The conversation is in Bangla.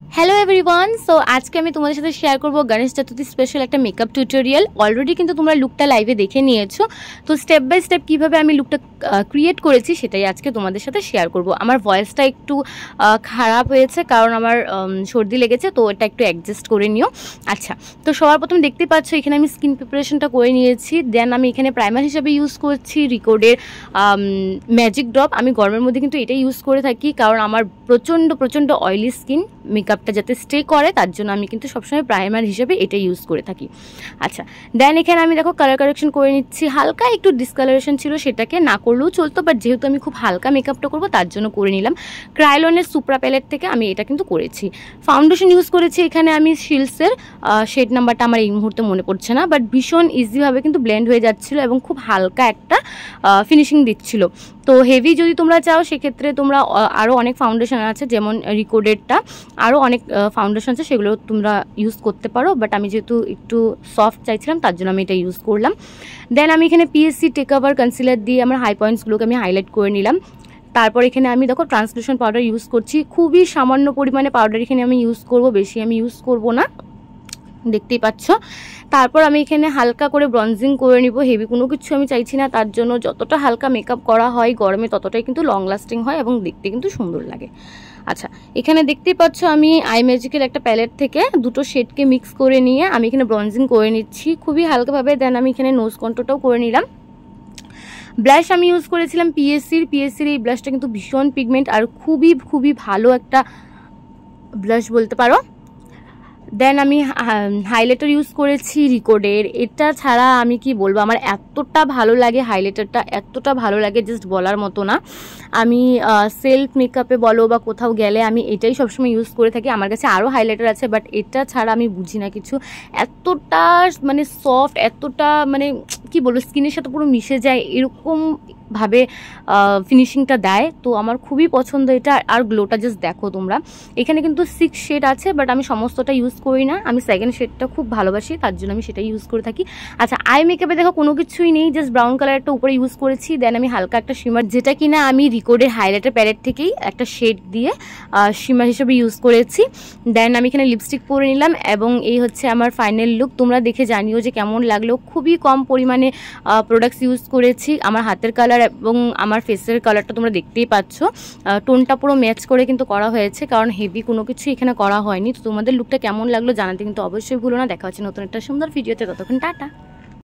Hello everyone. সো আজকে আমি তোমাদের সাথে শেয়ার করবো গণেশ চতুর্থী স্পেশাল একটা মেকআপ টিউটোরিয়াল। অলরেডি কিন্তু তোমরা লুকটা লাইভে দেখে নিয়েছো, তো স্টেপ বাই স্টেপ কীভাবে আমি লুকটা ক্রিয়েট করেছি সেটাই আজকে তোমাদের সাথে শেয়ার করব। আমার ভয়েসটা একটু খারাপ হয়েছে কারণ আমার সর্দি লেগেছে, তো এটা একটু অ্যাডজাস্ট করে নিও। আচ্ছা, তো সবার প্রথম দেখতে পাচ্ছ এখানে আমি স্কিন প্রিপারেশনটা করে নিয়েছি। দেন আমি এখানে প্রাইমার হিসেবে ইউজ করছি রিকোডের ম্যাজিক ড্রপ। আমি গরমের মধ্যে কিন্তু এটাই ইউজ করে থাকি কারণ আমার প্রচণ্ড অয়েলি স্কিন, মেকআপটা যাতে স্টে করে তার জন্য আমি কিন্তু সবসময় প্রাইমার হিসেবে এটা ইউজ করে থাকি। আচ্ছা, দেন এখানে আমি দেখো কালার কারেকশন করে নিচ্ছি। হালকা একটু ডিসকালারেশন ছিল, সেটাকে না করলেও চলতো, বাট যেহেতু আমি খুব হালকা মেকআপটা করবো তার জন্য করে নিলাম। ক্রায়োলনের সুপ্রা প্যালেট থেকে আমি এটা কিন্তু করেছি। ফাউন্ডেশন ইউজ করেছি এখানে আমি শিলসের, শেড নাম্বারটা আমার এই মুহূর্তে মনে পড়ছে না, বাট ভীষণ ইজিভাবে কিন্তু ব্লেন্ড হয়ে যাচ্ছিলো এবং খুব হালকা একটা ফিনিশিং দিচ্ছিল। তো হেভি যদি তোমরা চাও সেক্ষেত্রে তোমরা আরও অনেক ফাউন্ডেশন আছে, যেমন রিকোডেডটা, আরও অনেক ফাউন্ডেশন আছে, সেগুলো তোমরা ইউজ করতে পারো, বাট আমি যেহেতু একটু সফট চাইছিলাম তার জন্য আমি এটা ইউজ করলাম। দেন আমি এখানে পিএসসি টেকওভার কনসিলার দিয়ে আমার হাই পয়েন্টসগুলোকে আমি হাইলাইট করে নিলাম। তারপর এখানে আমি দেখো ট্রান্সলুশন পাউডার ইউজ করছি, খুবই সামান্য পরিমাণে পাউডার এখানে আমি ইউজ করব, বেশি আমি ইউজ করব না, দেখতেই পাচ্ছ। তারপর আমি এখানে হালকা করে ব্রঞ্জিং করে নিব। হেভি কোনো কিছু আমি চাইছি না, তার জন্য যতটা হালকা মেকআপ করা হয় গরমে ততটাই কিন্তু লং লাস্টিং হয় এবং দেখতে কিন্তু সুন্দর লাগে। আচ্ছা, এখানে দেখতেই পাচ্ছ আমি আই ম্যাজিকের একটা প্যালেট থেকে দুটো শেডকে মিক্স করে নিয়ে আমি এখানে ব্রঞ্জিং করে নিচ্ছি খুবই হালকাভাবে। দেন আমি এখানে নোজ কন্ট্রোলটাও করে নিলাম। ব্লাশ আমি ইউজ করেছিলাম পিএসসির এই ব্লাশটা কিন্তু ভীষণ পিগমেন্ট আর খুবই ভালো একটা ব্লাশ বলতে পারো। দেন আমি হাইলাইটার ইউজ করেছি রিকোডের। এটা ছাড়া আমি কি বলবো, আমার এতটা ভালো লাগে হাইলাইটারটা, এতটা ভালো লাগে জাস্ট বলার মতো না। আমি সেলফ মেকআপে বলো বা কোথাও গেলে আমি এটাই সবসময় ইউজ করে থাকি। আমার কাছে আরও হাইলাইটার আছে, বাট এটা ছাড়া আমি বুঝি না কিছু। এতটা মানে সফট, এতটা মানে কি বলবো, স্কিনের সাথে পুরো মিশে যায় এরকম ভাবে ফিনিশিংটা দেয়, তো আমার খুবই পছন্দ এটা। আর গ্লোটা জাস্ট দেখো তোমরা, এখানে কিন্তু 6 শেড আছে, বাট আমি সমস্তটা ইউজ করি না, আমি সেকেন্ড শেডটা খুব ভালোবাসি তার জন্য আমি সেটাই ইউজ করে থাকি। আচ্ছা, আই মেকআপে দেখো কোনো কিছুই নেই, জাস্ট ব্রাউন কালার একটা উপরে ইউজ করেছি। দেন আমি হালকা একটা শিমার, যেটা কিনা আমি রিকোডের হাইলাইটার প্যালেট থেকেই একটা শেড দিয়ে শিমার হিসেবে ইউজ করেছি। দেন আমি এখানে লিপস্টিক পরে নিলাম এবং এই হচ্ছে আমার ফাইনাল লুক। তোমরা দেখে জানিও যে কেমন লাগলো। খুবই কম পরিমাণে প্রোডাক্টস ইউজ করেছি। আমার হাতের কালার এবং আমার ফেসের কালারটা তোমরা দেখতেই পাচ্ছ, টোনটা পুরো ম্যাচ করে কিন্তু করা হয়েছে, কারণ হেভি কোনো কিছু এখানে করা হয়নি। তো তোমাদের লুকটা কেমন লাগলো জানাতে কিন্তু অবশ্যই ভুলো না। দেখা হচ্ছে নতুন একটা সুন্দর ভিডিওতে, ততক্ষণ টাটা।